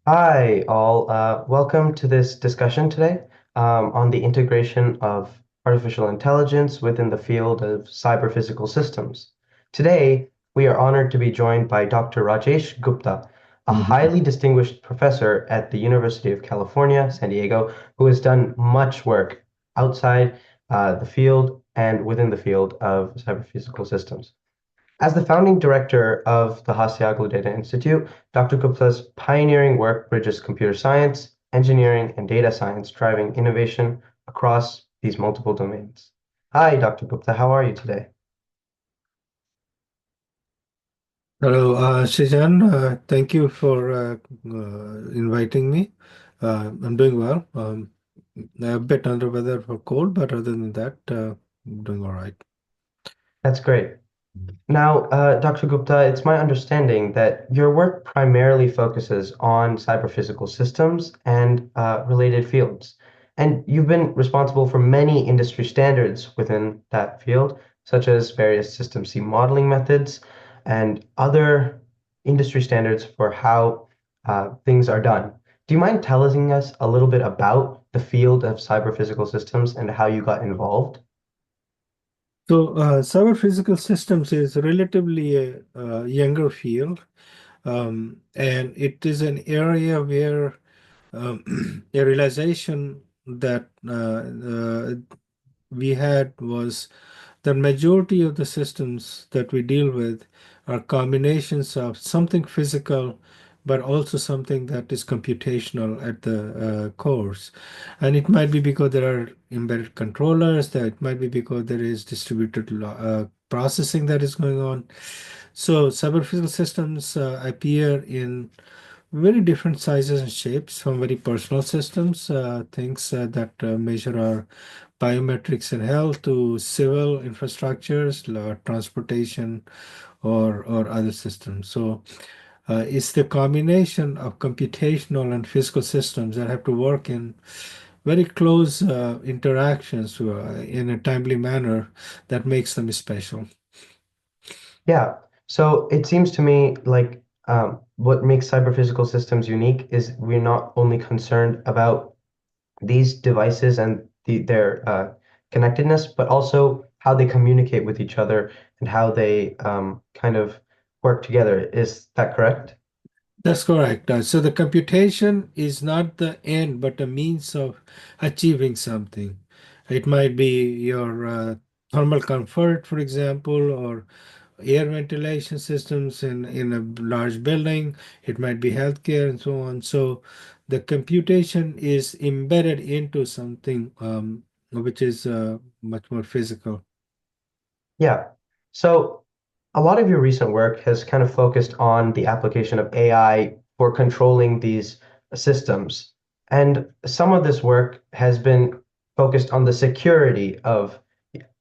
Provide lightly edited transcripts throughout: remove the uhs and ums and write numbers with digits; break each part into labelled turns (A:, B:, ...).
A: Hi, all. Welcome to this discussion today on the integration of artificial intelligence within the field of cyber-physical systems. Today, we are honored to be joined by Dr. Rajesh Gupta, a
B: Mhm.
A: highly distinguished professor at the University of California, San Diego, who has done much work outside the field and within the field of cyber-physical systems. As the founding director of the Hasyaglu Data Institute, Dr. Gupta's pioneering work bridges computer science, engineering, and data science, driving innovation across these multiple domains. Hi, Dr. Gupta. How are you today?
B: Hello, Shijan. Thank you for inviting me. I'm doing well. A bit under weather for cold, but other than that, I'm doing all right.
A: That's great. Now, Dr. Gupta, it's my understanding that your work primarily focuses on cyber-physical systems and related fields. And you've been responsible for many industry standards within that field, such as various System C modeling methods and other industry standards for how things are done. Do you mind telling us a little bit about the field of cyber-physical systems and how you got involved?
B: So, cyber physical systems is relatively a younger field, and it is an area where a realization that we had was the majority of the systems that we deal with are combinations of something physical, but also something that is computational at the cores. And it might be because there are embedded controllers, that it might be because there is distributed processing that is going on. So cyber physical systems appear in very different sizes and shapes, from very personal systems, things that measure our biometrics and health, to civil infrastructures, transportation, or other systems. So it's the combination of computational and physical systems that have to work in very close interactions in a timely manner that makes them special.
A: Yeah. So it seems to me like what makes cyber-physical systems unique is we're not only concerned about these devices and their connectedness, but also how they communicate with each other and how they kind of work together. Is that correct?
B: That's correct. So the computation is not the end, but a means of achieving something. It might be your thermal comfort, for example, or air ventilation systems in a large building. It might be healthcare and so on. So the computation is embedded into something which is much more physical.
A: Yeah. So a lot of your recent work has kind of focused on the application of AI for controlling these systems. And some of this work has been focused on the security of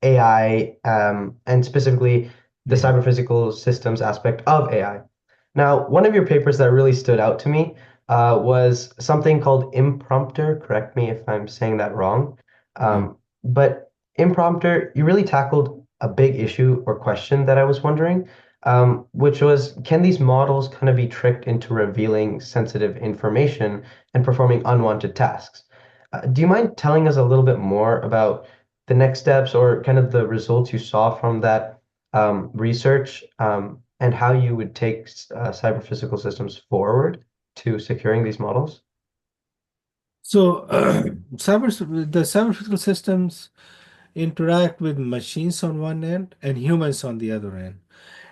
A: AI, and specifically the
B: Mhm.
A: cyber physical systems aspect of AI. Now, one of your papers that really stood out to me was something called Imprompter. Correct me if I'm saying that wrong.
B: Yeah.
A: But Imprompter, you really tackled a big issue or question that I was wondering, which was, can these models kind of be tricked into revealing sensitive information and performing unwanted tasks? Do you mind telling us a little bit more about the next steps or kind of the results you saw from that research, and how you would take cyber physical systems forward to securing these models?
B: So the cyber physical systems interact with machines on one end and humans on the other end.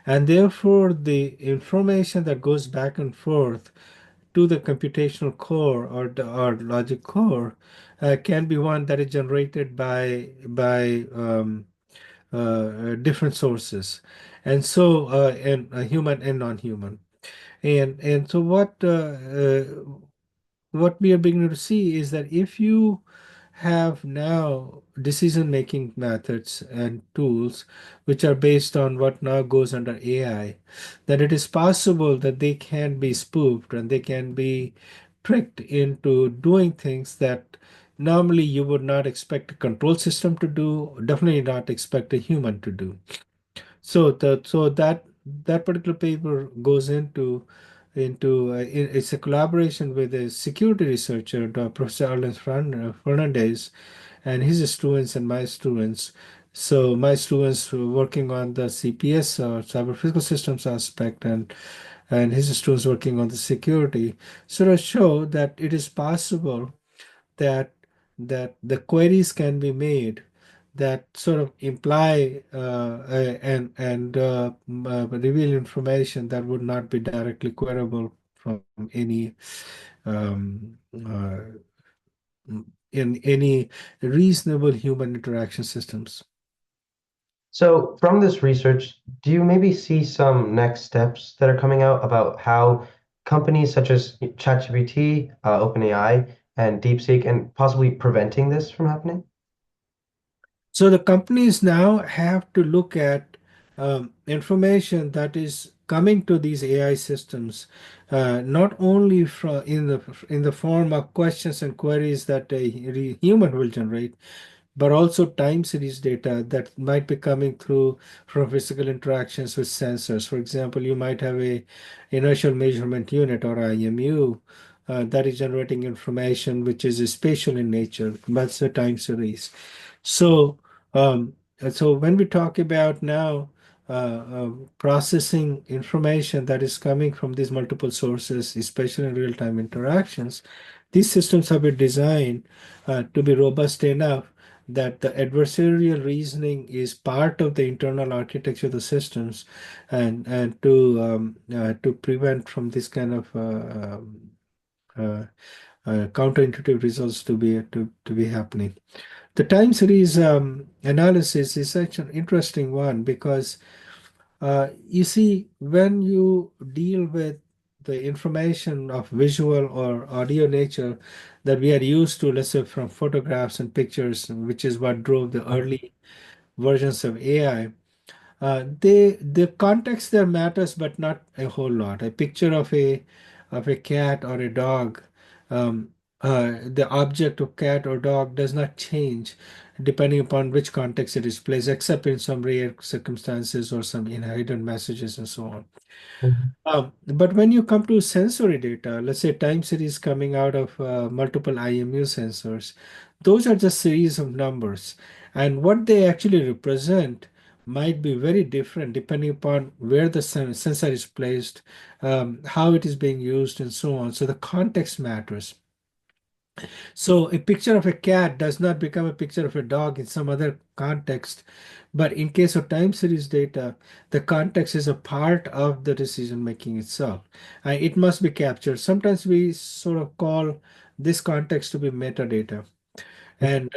B: And therefore, the information that goes back and forth to the computational core or logic core can be one that is generated by different sources, and so and human and non-human. And so what we are beginning to see is that if you have now decision-making methods and tools which are based on what now goes under AI, that it is possible that they can be spoofed and they can be tricked into doing things that normally you would not expect a control system to do, definitely not expect a human to do. So that particular paper goes into it's a collaboration with a security researcher, Professor Arlen Fernandez, and his students and my students. So my students were working on the CPS or cyber physical systems aspect, and his students working on the security. So to show that it is possible that the queries can be made that sort of imply and reveal information that would not be directly queryable from any um, in any reasonable human interaction systems.
A: So, from this research, do you maybe see some next steps that are coming out about how companies such as ChatGPT, OpenAI, and DeepSeek, and possibly preventing this from happening?
B: So the companies now have to look at information that is coming to these AI systems, not only from in the form of questions and queries that a human will generate, but also time series data that might be coming through from physical interactions with sensors. For example, you might have a inertial measurement unit or IMU that is generating information which is spatial in nature. That's the time series. So, so when we talk about now processing information that is coming from these multiple sources, especially in real-time interactions, these systems have been designed to be robust enough that the adversarial reasoning is part of the internal architecture of the systems, and to prevent from this kind of uh, counterintuitive results to be happening. The time series analysis is such an interesting one because you see, when you deal with the information of visual or audio nature that we are used to, let's say from photographs and pictures, which is what drove the early versions of AI, the context there matters, but not a whole lot. A picture of a cat or a dog, um, the object of cat or dog does not change depending upon which context it is placed, except in some rare circumstances or some hidden messages and so on.
A: Mhm.
B: But when you come to sensory data, let's say time series coming out of multiple IMU sensors, those are just series of numbers. And what they actually represent might be very different depending upon where the sensor is placed, how it is being used, and so on. So the context matters. So a picture of a cat does not become a picture of a dog in some other context. But in case of time series data, the context is a part of the decision making itself. It must be captured. Sometimes we sort of call this context to be metadata, and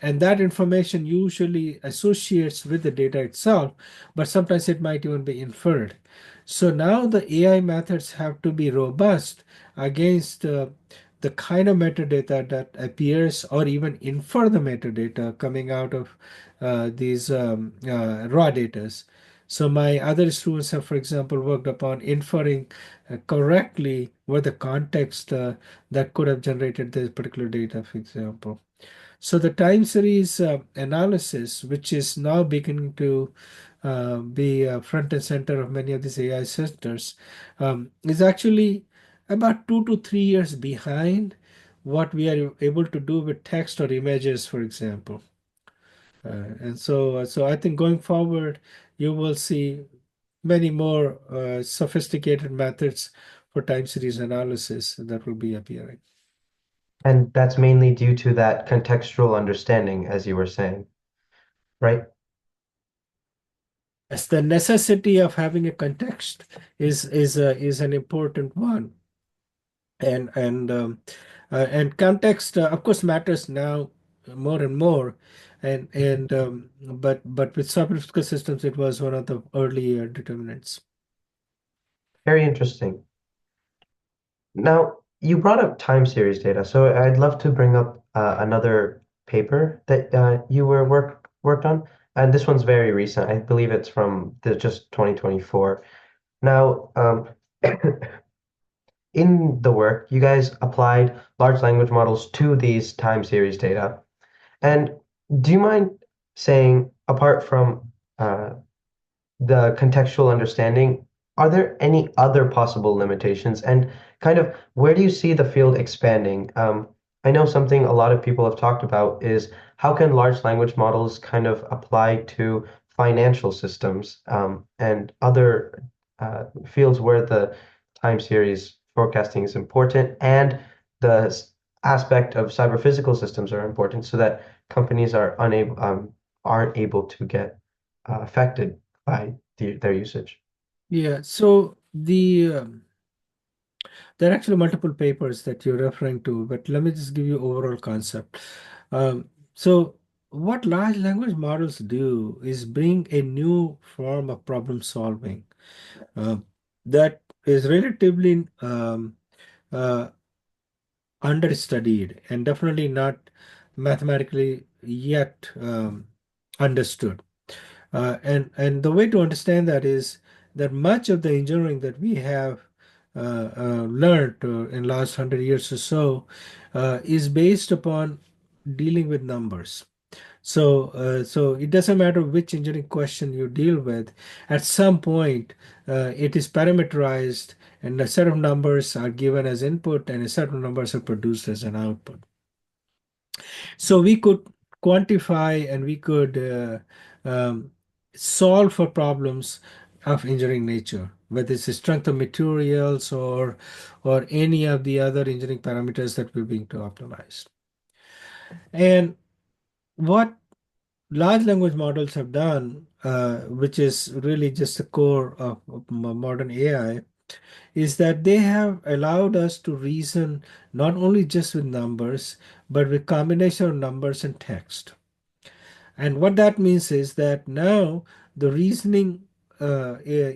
B: that information usually associates with the data itself, but sometimes it might even be inferred. So now the AI methods have to be robust against the kind of metadata that appears or even infer the metadata coming out of these raw data. So my other students have, for example, worked upon inferring correctly what the context that could have generated this particular data, for example. So the time series analysis, which is now beginning to be front and center of many of these AI centers, is actually about 2 to 3 years behind what we are able to do with text or images, for example. So I think going forward, you will see many more sophisticated methods for time series analysis that will be appearing.
A: And that's mainly due to that contextual understanding, as you were saying, right?
B: Yes, the necessity of having a context is an important one, and context, of course, matters now more and more, but with statistical systems, it was one of the early determinants.
A: Very interesting. Now, you brought up time series data, so I'd love to bring up another paper that you were worked on, and this one's very recent. I believe it's from just 2024. Now, in the work, you guys applied large language models to these time series data. And do you mind saying, apart from the contextual understanding, are there any other possible limitations? And kind of where do you see the field expanding? I know something a lot of people have talked about is how can large language models kind of apply to financial systems and other fields where the time series forecasting is important and the aspect of cyber physical systems are important so that companies aren't able to get affected by their usage.
B: Yeah, so there are actually multiple papers that you're referring to, but let me just give you overall concept. So what large language models do is bring a new form of problem solving uh, that is relatively uh, understudied and definitely not mathematically yet understood. And the way to understand that is that much of the engineering that we have learned in last 100 years or so is based upon dealing with numbers. So it doesn't matter which engineering question you deal with. At some point, it is parameterized, and a set of numbers are given as input, and a set of numbers are produced as an output. So we could quantify and we could solve for problems of engineering nature, whether it's the strength of materials or any of the other engineering parameters that we're being to optimize. And what large language models have done, which is really just the core of modern AI, is that they have allowed us to reason not only just with numbers, but with combination of numbers and text. And what that means is that now the reasoning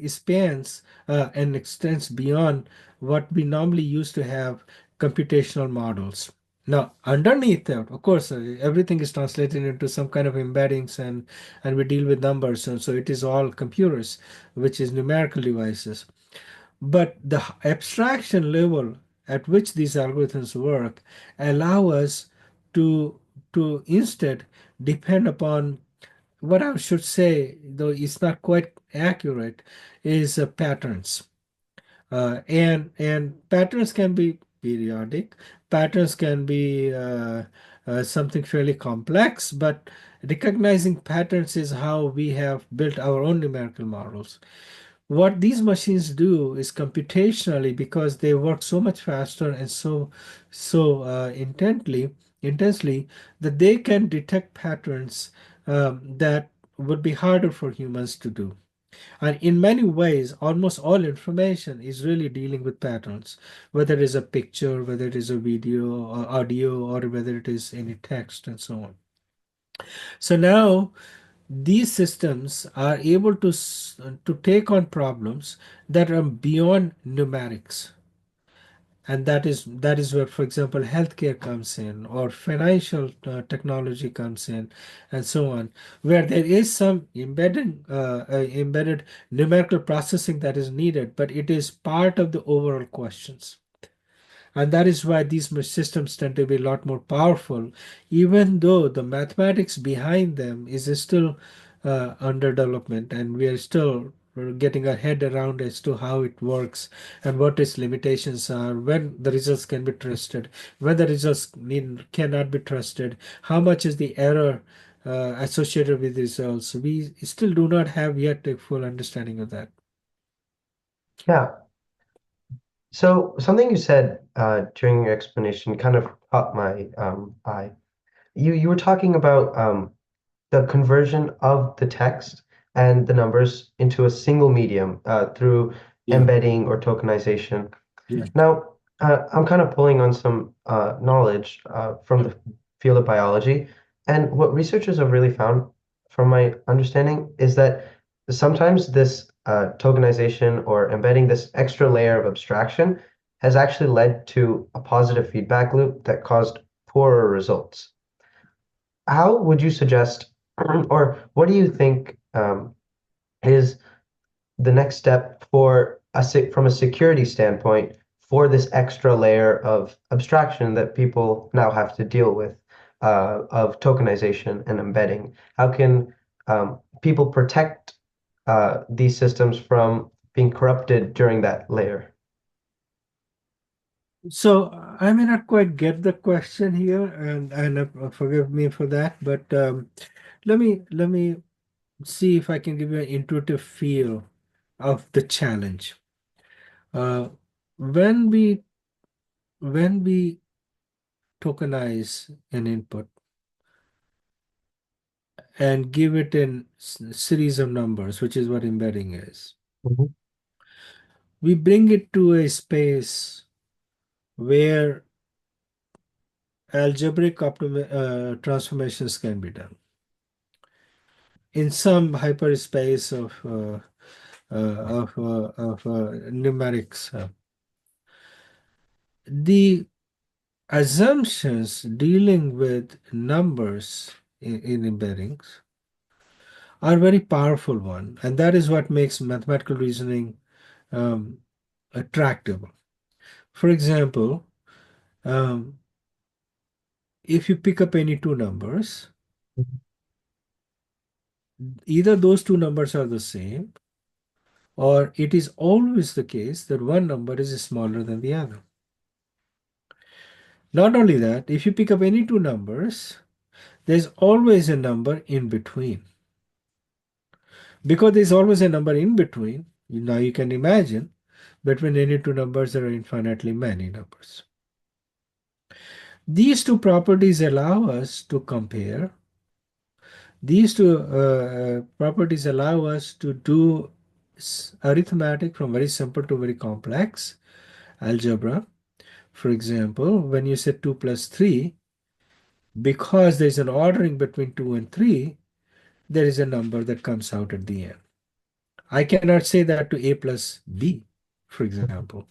B: spans and extends beyond what we normally used to have computational models. Now, underneath that, of course, everything is translated into some kind of embeddings and we deal with numbers. So it is all computers, which is numerical devices. But the abstraction level at which these algorithms work allow us to instead depend upon what I should say, though it's not quite accurate, is patterns. And patterns can be periodic. Patterns can be something fairly complex, but recognizing patterns is how we have built our own numerical models. What these machines do is computationally, because they work so much faster and intensely, that they can detect patterns that would be harder for humans to do. And in many ways, almost all information is really dealing with patterns, whether it is a picture, whether it is a video or audio, or whether it is any text and so on. So now these systems are able to take on problems that are beyond numerics, and that is where, for example, healthcare comes in, or financial technology comes in, and so on, where there is some embedded numerical processing that is needed, but it is part of the overall questions. And that is why these systems tend to be a lot more powerful, even though the mathematics behind them is still under development, and we are still getting our head around as to how it works and what its limitations are, when the results can be trusted, when the results cannot be trusted, how much is the error associated with results. We still do not have yet a full understanding of that.
A: Yeah. So something you said during your explanation kind of caught my eye. You were talking about the conversion of the text and the numbers into a single medium through
B: Yeah.
A: embedding or tokenization.
B: Yeah.
A: Now, I'm kind of pulling on some knowledge from the field of biology, and what researchers have really found, from my understanding, is that sometimes this tokenization or embedding this extra layer of abstraction has actually led to a positive feedback loop that caused poorer results. How would you suggest, or what do you think is the next step for from a security standpoint for this extra layer of abstraction that people now have to deal with of tokenization and embedding? How can people protect these systems from being corrupted during that layer.
B: So I may not quite get the question here, and forgive me for that, but let me see if I can give you an intuitive feel of the challenge. Uh, when we tokenize an input and give it in series of numbers, which is what embedding is,
A: Mhm,
B: we bring it to a space where algebraic transformations can be done in some hyperspace of numerics. The assumptions dealing with numbers in embeddings are very powerful one, and that is what makes mathematical reasoning um, attractive. For example, um, if you pick up any two numbers,
A: mhm,
B: either those two numbers are the same, or it is always the case that one number is smaller than the other. Not only that, if you pick up any two numbers, there's always a number in between. Because there's always a number in between, now you can imagine between any two numbers there are infinitely many numbers. These two properties allow us to compare. These two properties allow us to do arithmetic from very simple to very complex algebra. For example, when you say 2 plus 3, because there's an ordering between 2 and 3, there is a number that comes out at the end. I cannot say that to a plus b, for example,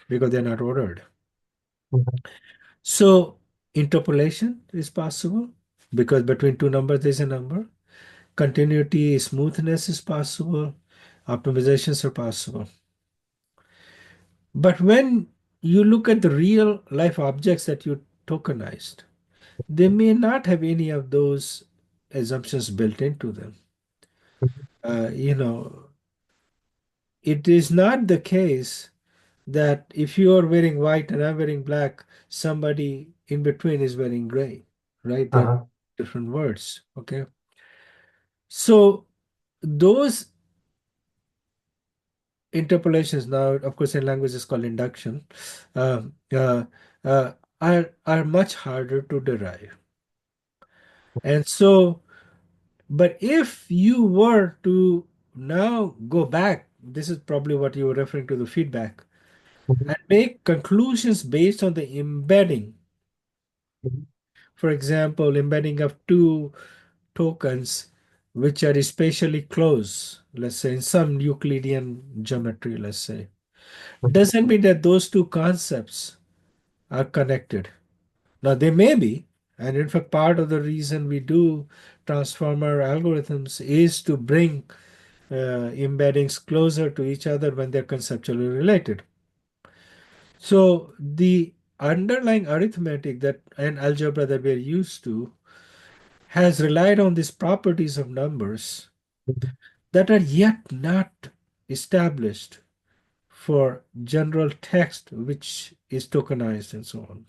B: because they're not ordered.
A: mhm,
B: So interpolation is possible because between two numbers there's a number. Continuity, smoothness is possible. Optimizations are possible. But when you look at the real life objects that you tokenized, they may not have any of those assumptions built into them.
A: mhm,
B: You know, it is not the case that if you are wearing white and I'm wearing black, somebody in between is wearing gray, right? They're
A: uh-huh,
B: different words. Okay. So those interpolations now, of course, in language is called induction, um, uh, are much harder to derive. And so, but if you were to now go back, this is probably what you were referring to the feedback,
A: mhm,
B: and make conclusions based on the embedding.
A: mhm,
B: For example, embedding of two tokens which are spatially close, let's say in some Euclidean geometry, let's say,
A: mhm,
B: doesn't mean that those two concepts are connected. Now, they may be, and in fact, part of the reason we do transformer algorithms is to bring embeddings closer to each other when they're conceptually related. So, the underlying arithmetic that and algebra that we're used to has relied on these properties of numbers
A: mhm.
B: that are yet not established for general text, which is tokenized and so on.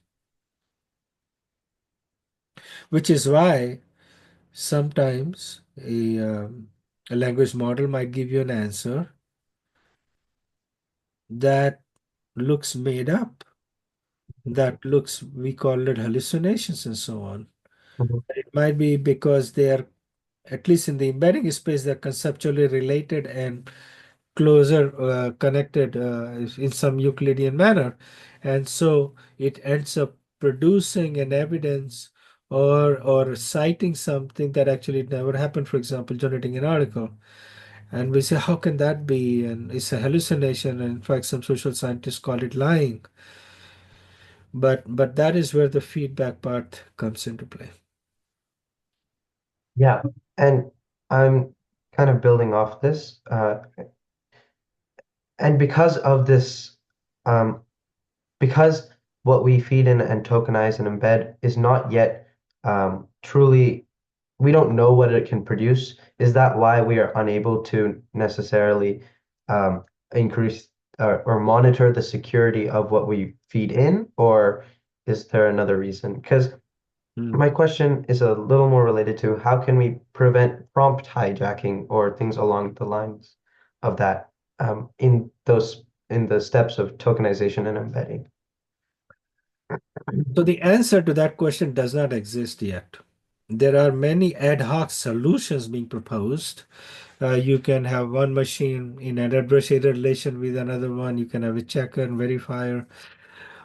B: Which is why sometimes a language model might give you an answer that looks made up, that looks, we call it hallucinations and so on.
A: Mhm.
B: It might be because they are, at least in the embedding space, they're conceptually related and closer connected in some Euclidean manner. And so it ends up producing an evidence or citing something that actually never happened, for example, generating an article. And we say, how can that be? And it's a hallucination. And in fact, some social scientists call it lying. But that is where the feedback part comes into play.
A: Yeah, and I'm kind of building off this, and because of this, um, because what we feed in and tokenize and embed is not yet truly, we don't know what it can produce. Is that why we are unable to necessarily increase or monitor the security of what we feed in, or is there another reason? Because
B: Hmm.
A: my question is a little more related to how can we prevent prompt hijacking or things along the lines of that in the steps of tokenization and embedding.
B: So the answer to that question does not exist yet. There are many ad hoc solutions being proposed. You can have one machine in an adversarial relation with another one. You can have a checker and verifier.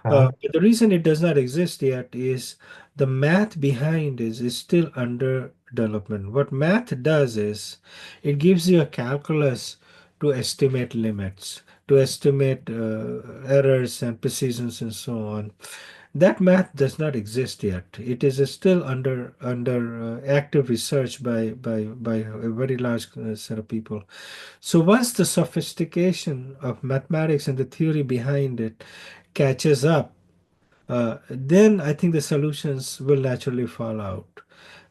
A: Uh,
B: But the reason it does not exist yet is the math behind is still under development. What math does is it gives you a calculus to estimate limits, to estimate errors and precisions and so on. That math does not exist yet. It is still under active research by a very large set of people. So once the sophistication of mathematics and the theory behind it catches up, then I think the solutions will naturally fall out.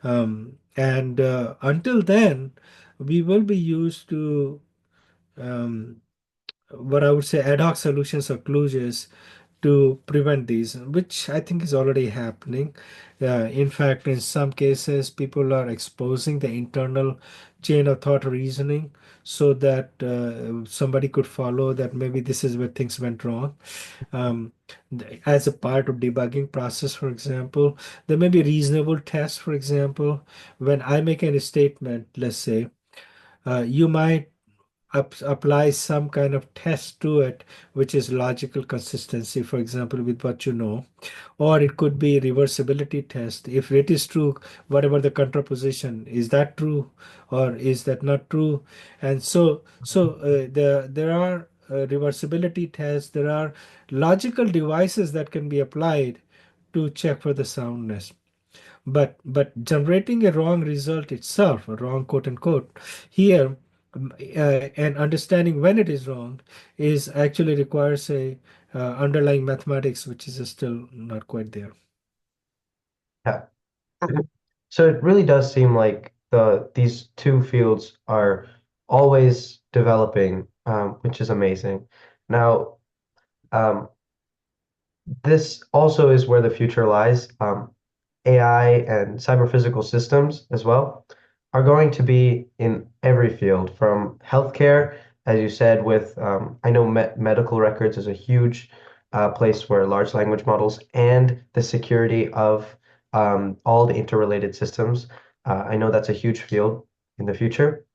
B: And until then, we will be used to um, what I would say ad hoc solutions or kludges to prevent these, which I think is already happening. In fact, in some cases, people are exposing the internal chain of thought reasoning so that somebody could follow that maybe this is where things went wrong. Um, as a part of debugging process, for example, there may be reasonable tests. For example, when I make any statement, let's say, you might apply some kind of test to it, which is logical consistency, for example, with what you know, or it could be reversibility test. If it is true, whatever the contraposition, is that true or is that not true? And there are reversibility tests, there are logical devices that can be applied to check for the soundness. But generating a wrong result itself, a wrong quote unquote, here and understanding when it is wrong is actually requires a underlying mathematics which is still not quite there.
A: yeah. So it really does seem like these two fields are always developing, which is amazing. Now, this also is where the future lies. AI and cyber-physical systems as well are going to be in every field, from healthcare, as you said, with I know medical records is a huge place where large language models and the security of all the interrelated systems. I know that's a huge field in the future,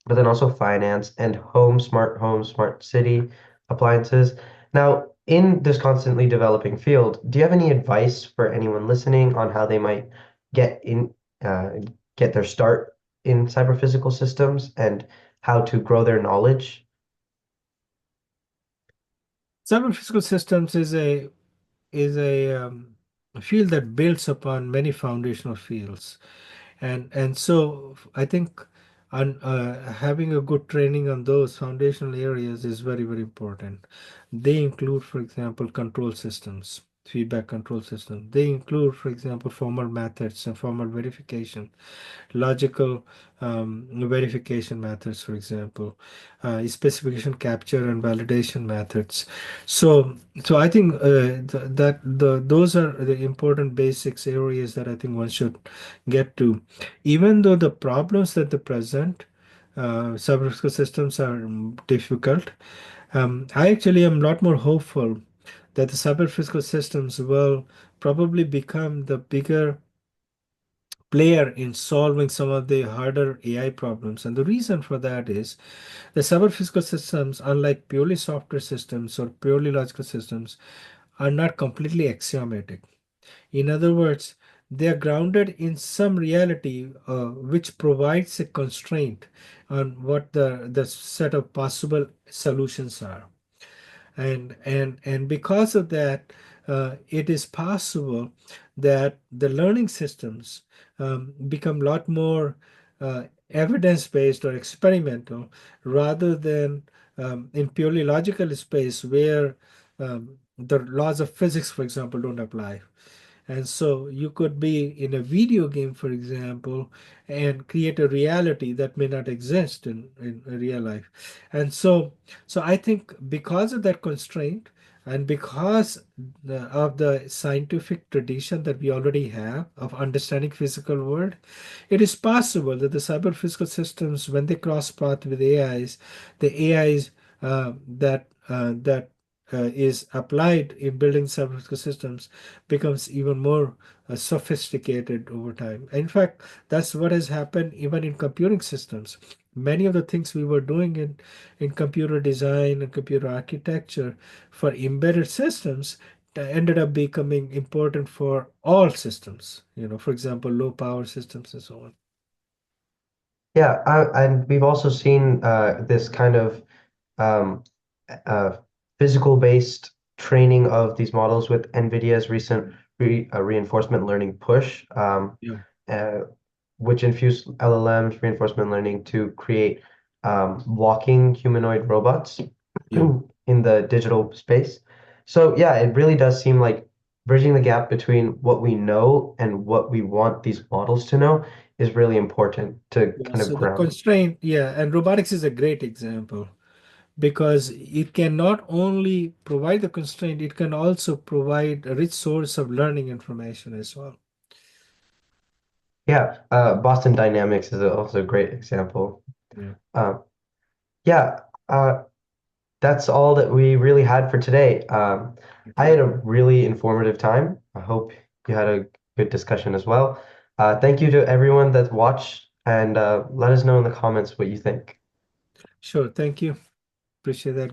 A: but then also finance and home, smart city appliances. Now, in this constantly developing field, do you have any advice for anyone listening on how they might get in, uh, get their start in cyber physical systems and how to grow their knowledge?
B: Cyber physical systems is a field that builds upon many foundational fields. And so I think having a good training on those foundational areas is very, very important. They include, for example, control systems, feedback control systems. They include, for example, formal methods and formal verification, logical verification methods, for example, specification capture and validation methods. So I think those are the important basics areas that I think one should get to. Even though the problems that they present, cyber systems are difficult, I actually am a lot more hopeful that the cyber physical systems will probably become the bigger player in solving some of the harder AI problems. And the reason for that is the cyber physical systems, unlike purely software systems or purely logical systems, are not completely axiomatic. In other words, they are grounded in some reality which provides a constraint on what the set of possible solutions are. And because of that, it is possible that the learning systems become a lot more evidence-based or experimental rather than in purely logical space where the laws of physics, for example, don't apply. And so you could be in a video game, for example, and create a reality that may not exist in real life. And so I think because of that constraint and because of the scientific tradition that we already have of understanding physical world, it is possible that the cyber physical systems, when they cross path with AIs, the AIs that is applied in building cyber physical systems becomes even more sophisticated over time. In fact, that's what has happened even in computing systems. Many of the things we were doing in computer design and computer architecture for embedded systems ended up becoming important for all systems, for example, low power systems and so on.
A: Yeah, and we've also seen this kind of um, uh, physical-based training of these models with NVIDIA's recent reinforcement learning push,
B: Yeah,
A: uh, which infused LLMs, reinforcement learning, to create walking humanoid robots
B: yeah.
A: in the digital space. So yeah, it really does seem like bridging the gap between what we know and what we want these models to know is really important to
B: Yeah,
A: kind of
B: so the
A: ground.
B: constraint, yeah, and robotics is a great example because it can not only provide the constraint, it can also provide a rich source of learning information as well.
A: Yeah, Boston Dynamics is also a great example.
B: Yeah.
A: Um, yeah, that's all that we really had for today. I
B: Okay.
A: had a really informative time. I hope you had a good discussion as well. Thank you to everyone that watched, and let us know in the comments what you think.
B: Sure. Thank you. Appreciate that.